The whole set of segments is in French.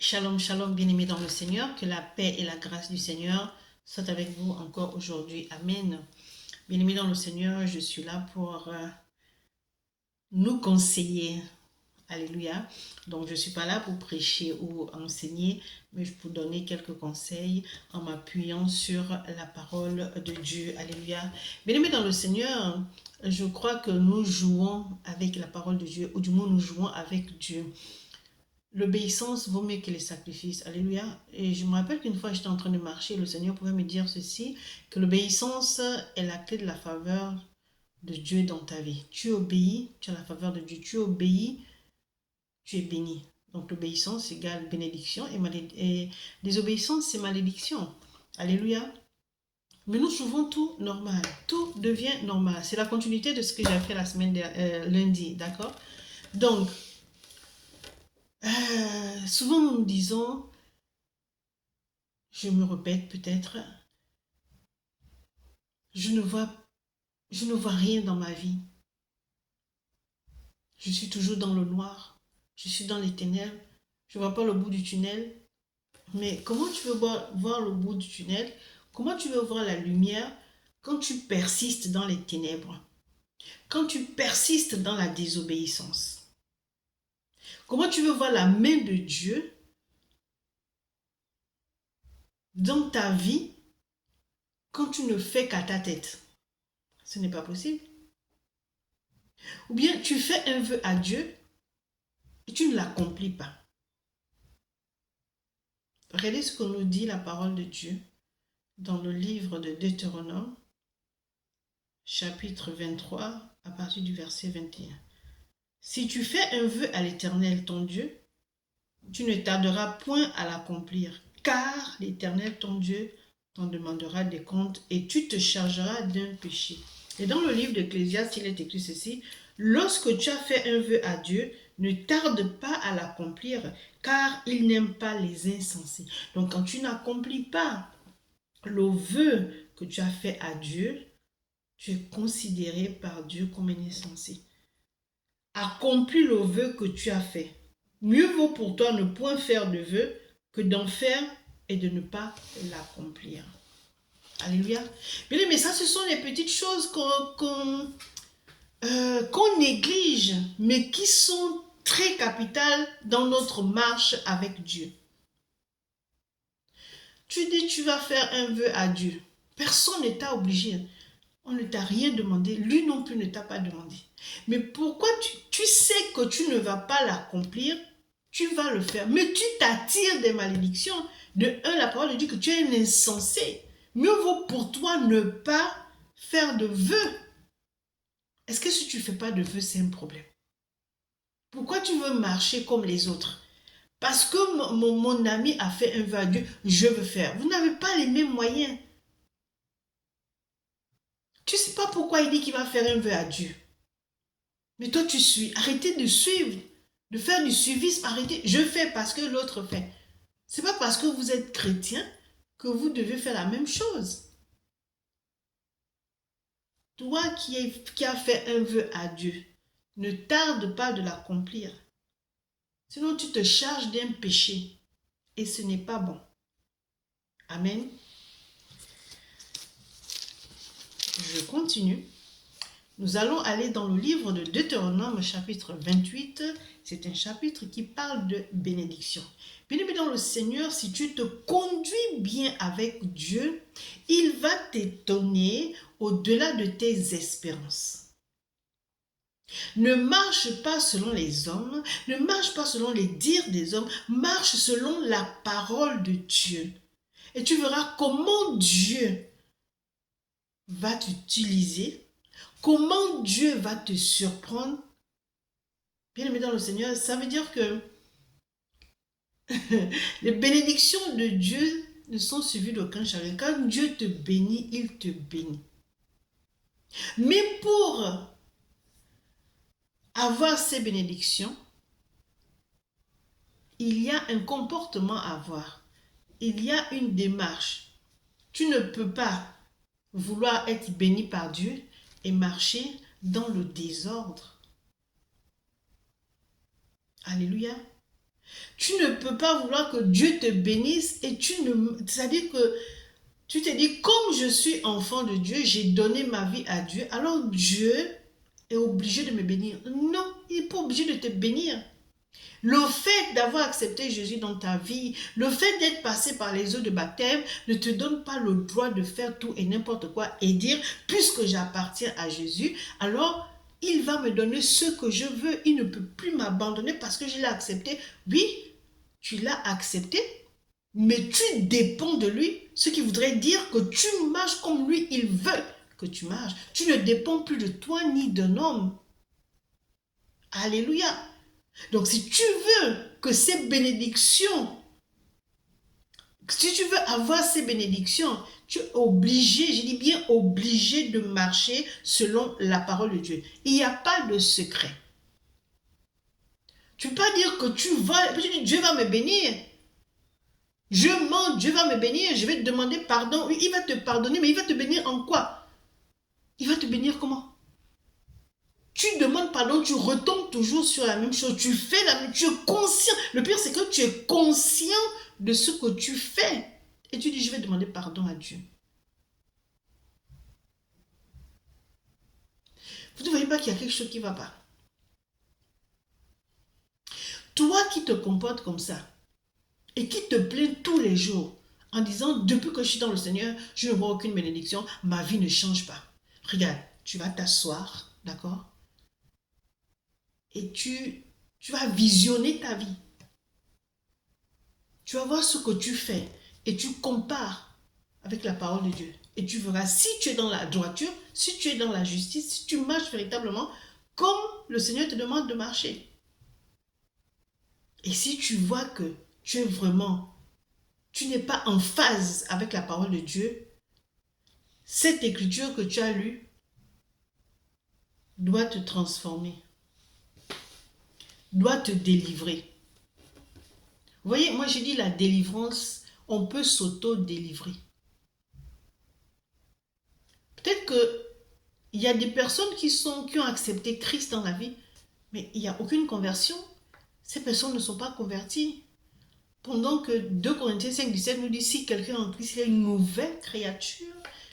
Shalom, shalom, bien-aimés dans le Seigneur, que la paix et la grâce du Seigneur soient avec vous encore aujourd'hui. Amen. Bien-aimés dans le Seigneur, je suis là pour nous conseiller. Alléluia. Donc, je ne suis pas là pour prêcher ou enseigner, mais pour donner quelques conseils en m'appuyant sur la parole de Dieu. Alléluia. Bien-aimés dans le Seigneur, je crois que nous jouons avec la parole de Dieu, ou du moins nous jouons avec Dieu. L'obéissance vaut mieux que les sacrifices. Alléluia. Et je me rappelle qu'une fois, j'étais en train de marcher, le Seigneur pouvait me dire ceci, que l'obéissance est la clé de la faveur de Dieu dans ta vie. Tu obéis, tu as la faveur de Dieu. Tu obéis, tu es béni. Donc l'obéissance égale bénédiction et désobéissance, c'est malédiction. Alléluia. Mais nous trouvons tout normal. Tout devient normal. C'est la continuité de ce que j'ai fait la semaine lundi, d'accord? Donc, souvent nous nous disons, je me répète peut-être, je ne vois rien dans ma vie. Je suis toujours dans le noir. Je suis dans les ténèbres. Je ne vois pas le bout du tunnel. Mais comment tu veux voir le bout du tunnel? Comment tu veux voir la lumière quand tu persistes dans les ténèbres? Quand tu persistes dans la désobéissance? Comment tu veux voir la main de Dieu dans ta vie quand tu ne fais qu'à ta tête? Ce n'est pas possible. Ou bien tu fais un vœu à Dieu et tu ne l'accomplis pas. Regardez ce que nous dit la parole de Dieu dans le livre de Deutéronome, chapitre 23, à partir du verset 21. Si tu fais un vœu à l'Éternel ton Dieu, tu ne tarderas point à l'accomplir, car l'Éternel ton Dieu t'en demandera des comptes et tu te chargeras d'un péché. Et dans le livre d'Ecclésiaste, il est écrit ceci, lorsque tu as fait un vœu à Dieu, ne tarde pas à l'accomplir, car il n'aime pas les insensés. Donc quand tu n'accomplis pas le vœu que tu as fait à Dieu, tu es considéré par Dieu comme un insensé. Accomplis le vœu que tu as fait. Mieux vaut pour toi ne point faire de vœu que d'en faire et de ne pas l'accomplir. Alléluia. Bien, mais ça, ce sont les petites choses qu'on néglige, mais qui sont très capitales dans notre marche avec Dieu. Tu dis tu vas faire un vœu à Dieu. Personne ne t'a obligé. On ne t'a rien demandé. Lui non plus ne t'a pas demandé. Mais pourquoi tu sais que tu ne vas pas l'accomplir, tu vas le faire. Mais tu t'attires des malédictions. De un, la parole dit que tu es un insensé. Mieux vaut pour toi ne pas faire de vœux. Est-ce que si tu ne fais pas de vœux, c'est un problème? Pourquoi tu veux marcher comme les autres? Parce que mon ami a fait un vœu à Dieu, je veux faire. Vous n'avez pas les mêmes moyens. Tu ne sais pas pourquoi il dit qu'il va faire un vœu à Dieu. Mais toi, tu suis. Arrêtez de suivre, de faire du suivisme. Arrêtez. Je fais parce que l'autre fait. Ce n'est pas parce que vous êtes chrétien que vous devez faire la même chose. Toi qui as fait un vœu à Dieu, ne tarde pas de l'accomplir. Sinon, tu te charges d'un péché. Et ce n'est pas bon. Amen. Je continue. Nous allons aller dans le livre de Deutéronome, chapitre 28. C'est un chapitre qui parle de bénédiction. Bien-aimé dans le Seigneur, si tu te conduis bien avec Dieu, il va t'étonner au-delà de tes espérances. Ne marche pas selon les hommes, ne marche pas selon les dires des hommes, marche selon la parole de Dieu. Et tu verras comment Dieu va t'utiliser, comment Dieu va te surprendre. Bien-aimé dans le Seigneur, ça veut dire que les bénédictions de Dieu ne sont suivies d'aucun chagrin. Quand Dieu te bénit, il te bénit. Mais pour avoir ces bénédictions, il y a un comportement à avoir. Il y a une démarche. Tu ne peux pas vouloir être béni par Dieu et marcher dans le désordre. Alléluia. Tu ne peux pas vouloir que Dieu te bénisse et c'est-à-dire que tu te dis, comme je suis enfant de Dieu, j'ai donné ma vie à Dieu, alors Dieu est obligé de me bénir. Non, il n'est pas obligé de te bénir. Le fait d'avoir accepté Jésus dans ta vie, le fait d'être passé par les eaux de baptême ne te donne pas le droit de faire tout et n'importe quoi et dire, puisque j'appartiens à Jésus, alors il va me donner ce que je veux. Il ne peut plus m'abandonner parce que je l'ai accepté. Oui, tu l'as accepté, mais tu dépends de lui, ce qui voudrait dire que tu marches comme lui, il veut que tu marches. Tu ne dépends plus de toi ni d'un homme. Alléluia. Donc si tu veux que ces bénédictions, si tu veux avoir ces bénédictions, tu es obligé, je dis bien obligé de marcher selon la parole de Dieu. Il n'y a pas de secret. Tu ne peux pas dire que tu dis Dieu va me bénir. Je mens, Dieu va me bénir, je vais te demander pardon. Oui, il va te pardonner, mais il va te bénir en quoi? Il va te bénir comment? Tu demandes pardon, tu retombes toujours sur la même chose. Tu fais la même chose, tu es conscient. Le pire, c'est que tu es conscient de ce que tu fais. Et tu dis, je vais demander pardon à Dieu. Vous ne voyez pas qu'il y a quelque chose qui ne va pas? Toi qui te comportes comme ça, et qui te plaint tous les jours, en disant, depuis que je suis dans le Seigneur, je ne vois aucune bénédiction, ma vie ne change pas. Regarde, tu vas t'asseoir, d'accord? Et tu vas visionner ta vie. Tu vas voir ce que tu fais et tu compares avec la parole de Dieu. Et tu verras si tu es dans la droiture, si tu es dans la justice, si tu marches véritablement comme le Seigneur te demande de marcher. Et si tu vois que tu n'es pas en phase avec la parole de Dieu, cette écriture que tu as lue doit te transformer, doit te délivrer. Vous voyez, moi j'ai dit la délivrance, on peut s'auto-délivrer. Peut-être qu'il y a des personnes qui ont accepté Christ dans la vie, mais il n'y a aucune conversion. Ces personnes ne sont pas converties. Pendant que 2 Corinthiens 5, 17 nous dit, si quelqu'un en Christ, il est une nouvelle créature.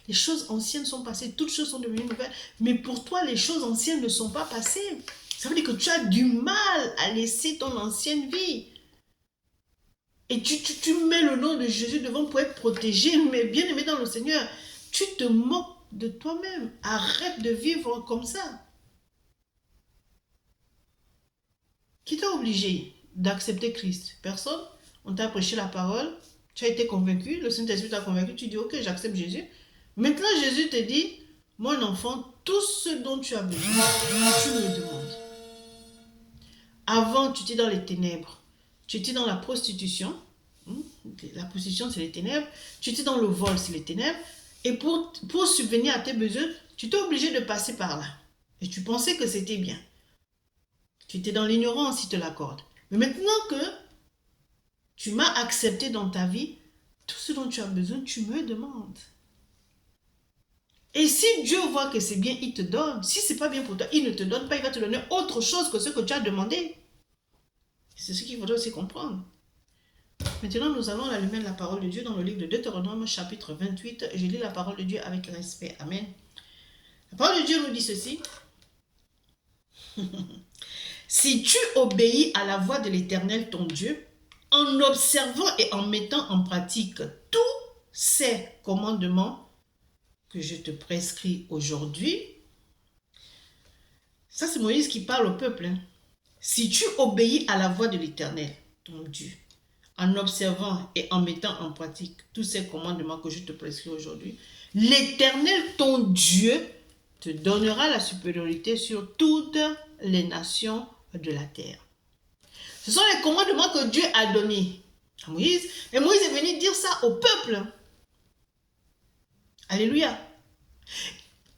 Les choses anciennes sont passées, toutes choses sont devenues nouvelles. Mais pour toi, les choses anciennes ne sont pas passées. Ça veut dire que tu as du mal à laisser ton ancienne vie. Et tu mets le nom de Jésus devant pour être protégé, mais bien aimé dans le Seigneur. Tu te moques de toi-même. Arrête de vivre comme ça. Qui t'a obligé d'accepter Christ? Personne. On t'a prêché la parole. Tu as été convaincu. Le Saint-Esprit t'a convaincu. Tu dis, ok, j'accepte Jésus. Maintenant, Jésus te dit, mon enfant, tout ce dont tu as besoin, tu me demandes. Avant, tu étais dans les ténèbres. Tu étais dans la prostitution. La prostitution, c'est les ténèbres. Tu étais dans le vol, c'est les ténèbres. Et pour subvenir à tes besoins, tu t'es obligé de passer par là. Et tu pensais que c'était bien. Tu étais dans l'ignorance, il te l'accorde. Mais maintenant que tu m'as accepté dans ta vie, tout ce dont tu as besoin, tu me demandes. Et si Dieu voit que c'est bien, il te donne. Si ce n'est pas bien pour toi, il ne te donne pas, il va te donner autre chose que ce que tu as demandé. C'est ce qu'il faudrait aussi comprendre. Maintenant, nous allons allumer la parole de Dieu dans le livre de Deutéronome, chapitre 28. Je lis la parole de Dieu avec respect. Amen. La parole de Dieu nous dit ceci. Si tu obéis à la voix de l'Éternel, ton Dieu, en observant et en mettant en pratique tous ces commandements que je te prescris aujourd'hui, ça c'est Moïse qui parle au peuple. Si tu obéis à la voix de l'Éternel, ton Dieu, en observant et en mettant en pratique tous ces commandements que je te prescris aujourd'hui, l'Éternel, ton Dieu, te donnera la supériorité sur toutes les nations de la terre. Ce sont les commandements que Dieu a donnés à Moïse. Et Moïse est venu dire ça au peuple. Alléluia.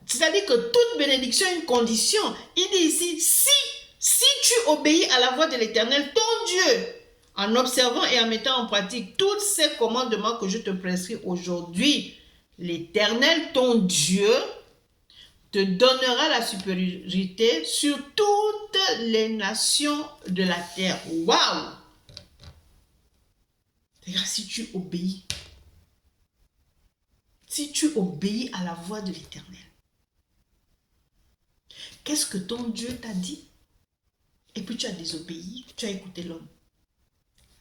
C'est-à-dire que toute bénédiction a une condition. Il dit ici, si tu obéis à la voix de l'Éternel, ton Dieu, en observant et en mettant en pratique tous ces commandements que je te prescris aujourd'hui, l'Éternel, ton Dieu, te donnera la supériorité sur toutes les nations de la terre. Waouh! Regarde, si tu obéis. Si tu obéis à la voix de l'Éternel. Qu'est-ce que ton Dieu t'a dit? Et puis tu as désobéi, tu as écouté l'homme.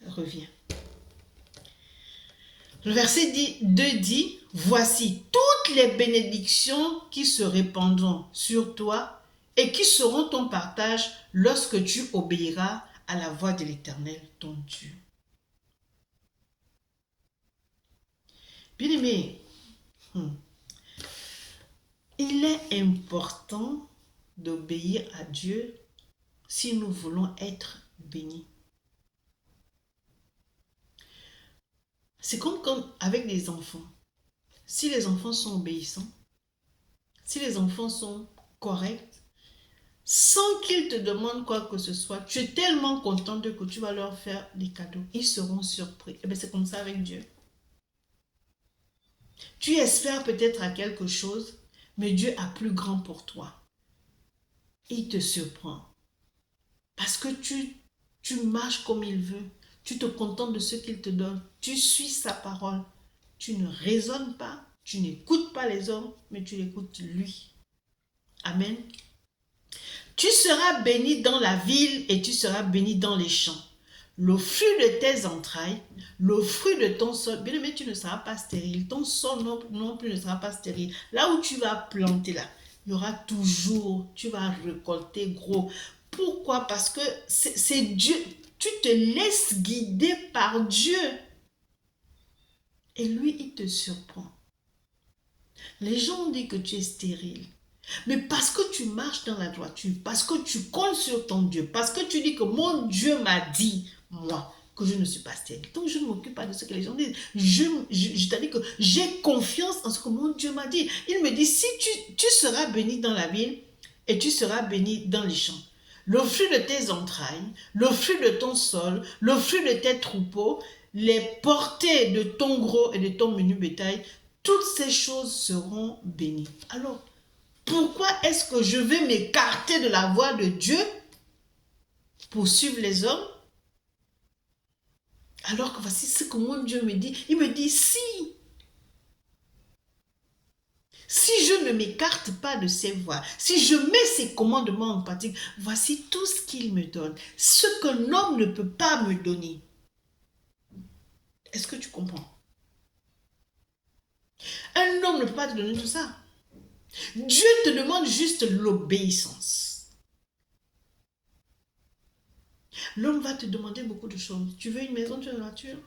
Reviens. Le verset 2 dit, voici toutes les bénédictions qui se répandront sur toi et qui seront ton partage lorsque tu obéiras à la voix de l'Éternel, ton Dieu. Bien-aimé, il est important d'obéir à Dieu si nous voulons être bénis. C'est comme avec les enfants. Si les enfants sont obéissants, si les enfants sont corrects, sans qu'ils te demandent quoi que ce soit, tu es tellement content que tu vas leur faire des cadeaux. Ils seront surpris. Et bien c'est comme ça avec Dieu. Tu espères peut-être à quelque chose, mais Dieu a plus grand pour toi. Il te surprend. Parce que tu marches comme il veut. Tu te contentes de ce qu'il te donne. Tu suis sa parole. Tu ne raisonnes pas. Tu n'écoutes pas les hommes, mais tu l'écoutes lui. Amen. Tu seras béni dans la ville et tu seras béni dans les champs. Le fruit de tes entrailles, le fruit de ton sol, bien aimé, tu ne seras pas stérile. Ton sol non plus ne sera pas stérile. Là où tu vas planter là, il y aura toujours, tu vas récolter gros. Pourquoi? Parce que c'est Dieu. Tu te laisses guider par Dieu. Et lui, il te surprend. Les gens ont dit que tu es stérile. Mais parce que tu marches dans la droiture, parce que tu comptes sur ton Dieu, parce que tu dis que mon Dieu m'a dit, moi, que je ne suis pas stérile. Donc je ne m'occupe pas de ce que les gens disent. Je t'ai dit que j'ai confiance en ce que mon Dieu m'a dit. Il me dit, si tu seras béni dans la ville et tu seras béni dans les champs. Le fruit de tes entrailles, le fruit de ton sol, le fruit de tes troupeaux, les portées de ton gros et de ton menu bétail, toutes ces choses seront bénies. Alors, pourquoi est-ce que je vais m'écarter de la voix de Dieu pour suivre les hommes? Alors que voici ce que mon Dieu me dit. Il me dit, si je ne m'écarte pas de ses voies, si je mets ses commandements en pratique, voici tout ce qu'il me donne. Ce qu'un homme ne peut pas me donner. Est-ce que tu comprends? Un homme ne peut pas te donner tout ça. Dieu te demande juste l'obéissance. L'homme va te demander beaucoup de choses. Tu veux une maison, tu veux une voiture?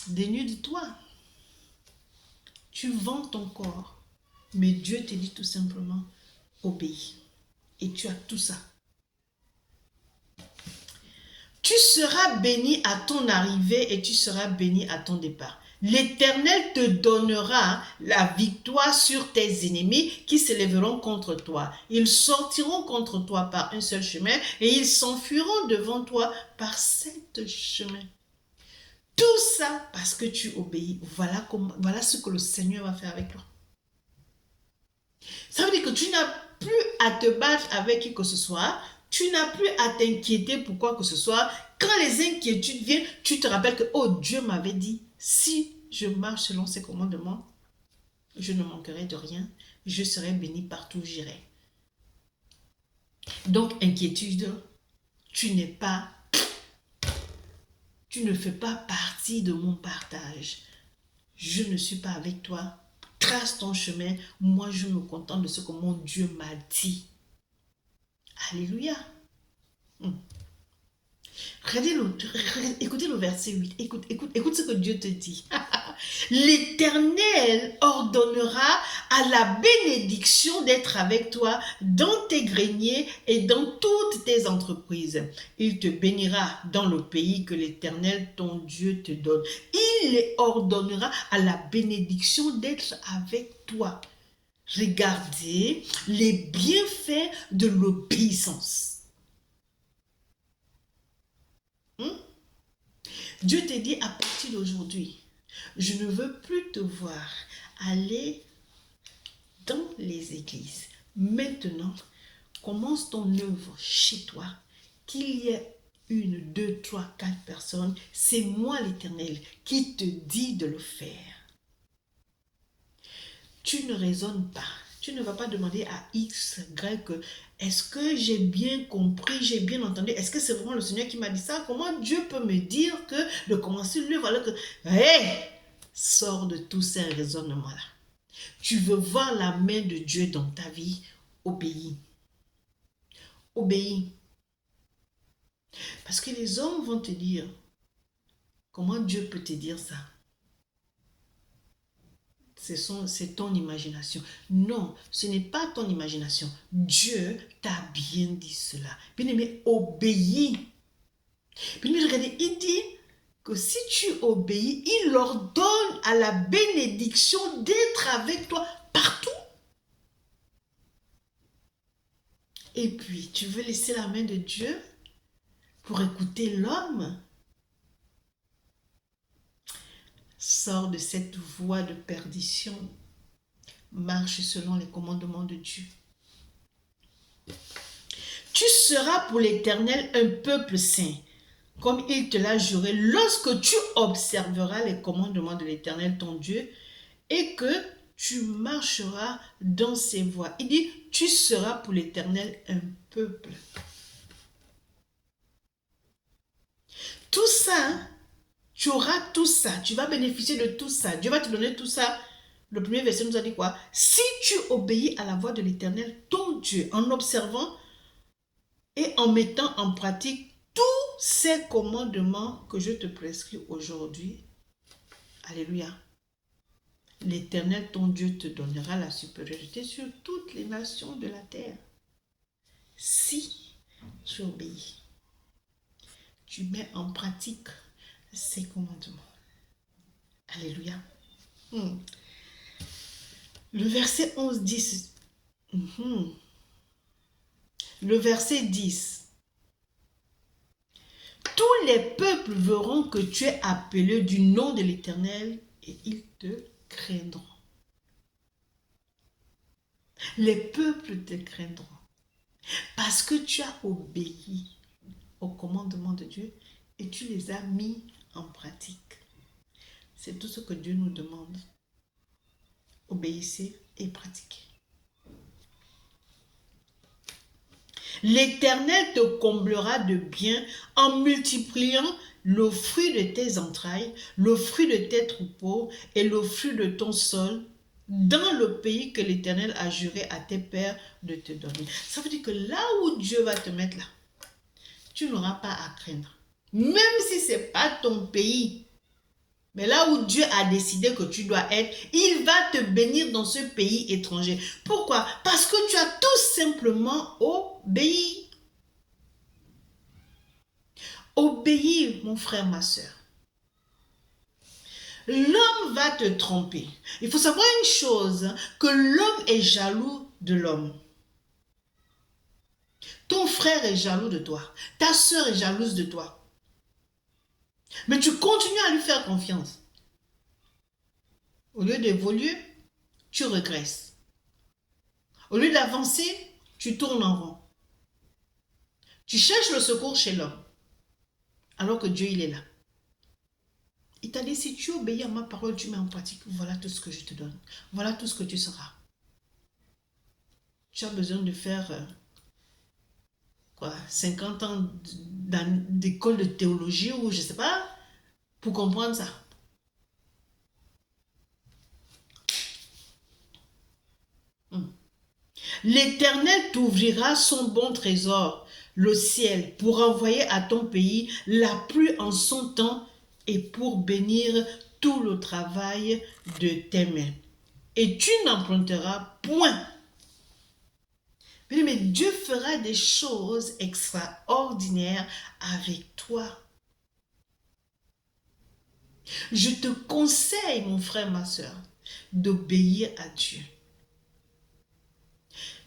Dénude-toi. Tu vends ton corps. Mais Dieu te dit tout simplement, obéis. Et tu as tout ça. Tu seras béni à ton arrivée et tu seras béni à ton départ. L'Éternel te donnera la victoire sur tes ennemis qui s'élèveront contre toi. Ils sortiront contre toi par un seul chemin et ils s'enfuiront devant toi par 7 chemins. Tout ça parce que tu obéis. Voilà ce que le Seigneur va faire avec toi. Ça veut dire que tu n'as plus à te battre avec qui que ce soit. Tu n'as plus à t'inquiéter pour quoi que ce soit. Quand les inquiétudes viennent, tu te rappelles que, oh, Dieu m'avait dit, si je marche selon ses commandements, je ne manquerai de rien. Je serai béni partout où j'irai. Donc, inquiétude, tu ne fais pas partie de mon partage. Je ne suis pas avec toi. Trace ton chemin. Moi, je me contente de ce que mon Dieu m'a dit. Alléluia. Écoutez le verset 8. Écoute ce que Dieu te dit. L'Éternel ordonnera à la bénédiction d'être avec toi dans tes greniers et dans toutes tes entreprises. Il te bénira dans le pays que l'Éternel, ton Dieu, te donne. Il ordonnera à la bénédiction d'être avec toi. Regardez les bienfaits de l'obéissance. Dieu te dit à partir d'aujourd'hui, je ne veux plus te voir aller dans les églises. Maintenant, commence ton œuvre chez toi, qu'il y ait une, deux, trois, quatre personnes, c'est moi l'Éternel qui te dit de le faire. Tu ne raisonnes pas. Tu ne vas pas demander à X, Y, est-ce que j'ai bien compris, j'ai bien entendu, est-ce que c'est vraiment le Seigneur qui m'a dit ça? Comment Dieu peut me dire que de commencer le voilà que... Hé! Sors de tous ces raisonnements-là. Tu veux voir la main de Dieu dans ta vie, obéis. Obéis. Parce que les hommes vont te dire, comment Dieu peut te dire ça? C'est ton imagination. Non, ce n'est pas ton imagination. Dieu t'a bien dit cela. Bien-aimé, obéis. Bien-aimé, regardez, il dit que si tu obéis, il ordonne à la bénédiction d'être avec toi partout. Et puis, tu veux laisser la main de Dieu pour écouter l'homme? Sors de cette voie de perdition. Marche selon les commandements de Dieu. Tu seras pour l'Éternel un peuple saint, comme il te l'a juré, lorsque tu observeras les commandements de l'Éternel ton Dieu et que tu marcheras dans ses voies. Il dit, tu seras pour l'Éternel un peuple. Tout ça, tu auras tout ça, tu vas bénéficier de tout ça, Dieu va te donner tout ça. Le premier verset nous a dit quoi? Si tu obéis à la voix de l'Éternel, ton Dieu, en observant et en mettant en pratique tous ces commandements que je te prescris aujourd'hui. Alléluia. L'Éternel, ton Dieu, te donnera la supériorité sur toutes les nations de la terre. Si tu obéis, tu mets en pratique ces commandements. Alléluia. Le verset 11 dit... Le verset 10. Tous les peuples verront que tu es appelé du nom de l'Éternel et ils te craindront. Les peuples te craindront parce que tu as obéi aux commandements de Dieu et tu les as mis en pratique. C'est tout ce que Dieu nous demande. Obéissez et pratiquez. L'Éternel te comblera de bien en multipliant le fruit de tes entrailles, le fruit de tes troupeaux et le fruit de ton sol dans le pays que l'Éternel a juré à tes pères de te donner. Ça veut dire que là où Dieu va te mettre là, tu n'auras pas à craindre. Même si ce n'est pas ton pays, mais là où Dieu a décidé que tu dois être, il va te bénir dans ce pays étranger. Pourquoi? Parce que tu as tout simplement obéi. Obéis, mon frère, ma soeur. L'homme va te tromper. Il faut savoir une chose, que l'homme est jaloux de l'homme. Ton frère est jaloux de toi. Ta soeur est jalouse de toi. Mais tu continues à lui faire confiance. Au lieu d'évoluer, tu regresses. Au lieu d'avancer, tu tournes en rond. Tu cherches le secours chez l'homme, alors que Dieu, il est là. Il t'a dit, si tu obéis à ma parole, tu mets en pratique, voilà tout ce que je te donne. Voilà tout ce que tu seras. Tu as besoin de faire 50 ans d'école de théologie ou je ne sais pas, pour comprendre ça. L'Éternel t'ouvrira son bon trésor, le ciel, pour envoyer à ton pays la pluie en son temps et pour bénir tout le travail de tes mains. Et tu n'emprunteras point. Mais Dieu fera des choses extraordinaires avec toi. Je te conseille, mon frère, ma soeur, d'obéir à Dieu.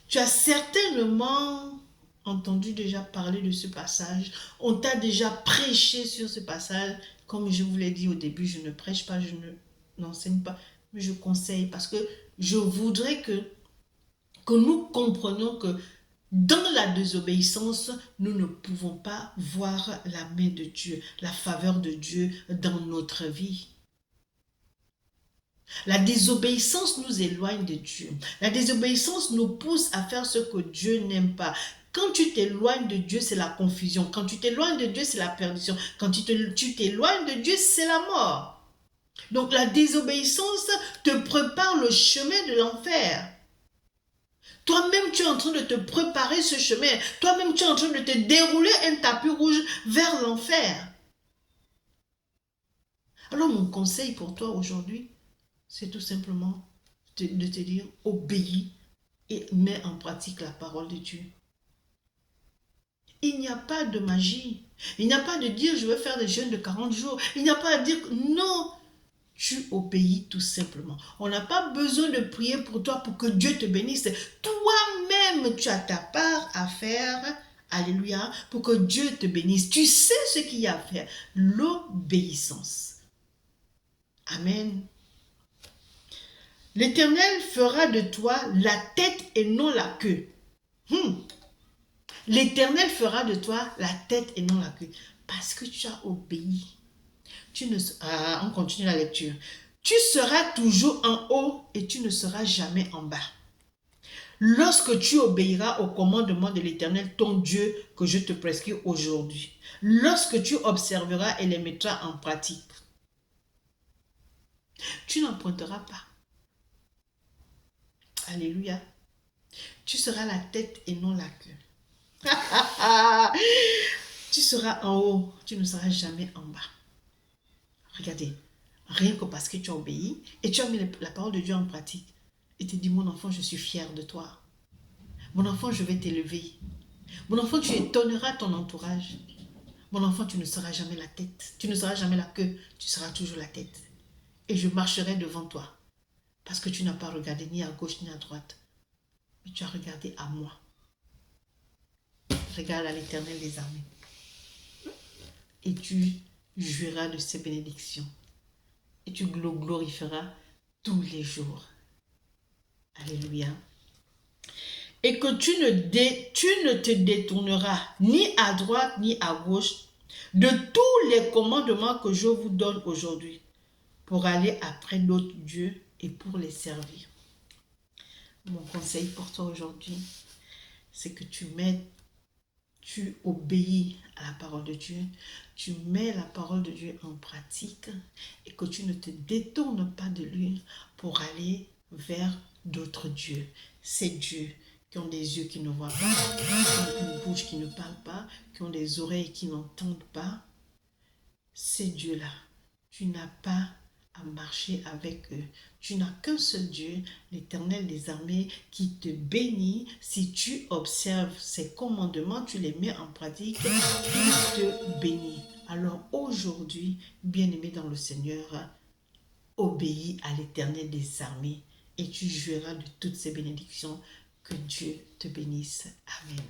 Tu as certainement entendu déjà parler de ce passage. On t'a déjà prêché sur ce passage. Comme je vous l'ai dit au début, je ne prêche pas, je n'enseigne pas, mais je conseille parce que je voudrais que nous comprenions que Dans la désobéissance, nous ne pouvons pas voir la main de Dieu, la faveur de Dieu dans notre vie. La désobéissance nous éloigne de Dieu. La désobéissance nous pousse à faire ce que Dieu n'aime pas. Quand tu t'éloignes de Dieu, c'est la confusion. Quand tu t'éloignes de Dieu, c'est la perdition. Quand tu t'éloignes de Dieu, c'est la mort. Donc la désobéissance te prépare le chemin de l'enfer. Toi-même, tu es en train de te préparer ce chemin. Toi-même, tu es en train de te dérouler un tapis rouge vers l'enfer. Alors mon conseil pour toi aujourd'hui, c'est tout simplement de te dire, obéis et mets en pratique la parole de Dieu. Il n'y a pas de magie. Il n'y a pas de dire, je vais faire des jeûnes de 40 jours. Il n'y a pas à dire, non, tu obéis tout simplement. On n'a pas besoin de prier pour toi pour que Dieu te bénisse. Toi-même, tu as ta part à faire, alléluia, pour que Dieu te bénisse. Tu sais ce qu'il y a à faire. L'obéissance. Amen. L'Éternel fera de toi la tête et non la queue. L'Éternel fera de toi la tête et non la queue. Parce que tu as obéi. On continue la lecture. Tu seras toujours en haut et tu ne seras jamais en bas. Lorsque tu obéiras au commandement de l'Éternel, ton Dieu, que je te prescris aujourd'hui. Lorsque tu observeras et les mettras en pratique. Tu n'emprunteras pas. Alléluia. Tu seras la tête et non la queue. Tu seras en haut, tu ne seras jamais en bas. Regardez, rien que parce que tu as obéi et tu as mis la parole de Dieu en pratique. Et te dis, mon enfant, je suis fier de toi. Mon enfant, je vais t'élever. Mon enfant, tu étonneras ton entourage. Mon enfant, tu ne seras jamais la tête. Tu ne seras jamais la queue. Tu seras toujours la tête. Et je marcherai devant toi. Parce que tu n'as pas regardé ni à gauche ni à droite. Mais tu as regardé à moi. Regarde à l'Éternel des armées. Et tu jouiras de ses bénédictions. Et tu glorifieras tous les jours. Alléluia. Et que tu ne te détourneras ni à droite ni à gauche de tous les commandements que je vous donne aujourd'hui pour aller après d'autres dieux et pour les servir. Mon conseil pour toi aujourd'hui, c'est que tu obéis à la parole de Dieu, tu mets la parole de Dieu en pratique et que tu ne te détournes pas de lui pour aller vers d'autres dieux. Ces dieux qui ont des yeux qui ne voient pas, qui ont une bouche qui ne parle pas, qui ont des oreilles qui n'entendent pas. Ces dieux-là, tu n'as pas à marcher avec eux. Tu n'as qu'un seul Dieu, l'Éternel des armées, qui te bénit. Si tu observes ses commandements, tu les mets en pratique, il te bénit. Alors aujourd'hui, bien-aimé dans le Seigneur, obéis à l'Éternel des armées et tu jouiras de toutes ces bénédictions. Que Dieu te bénisse. Amen.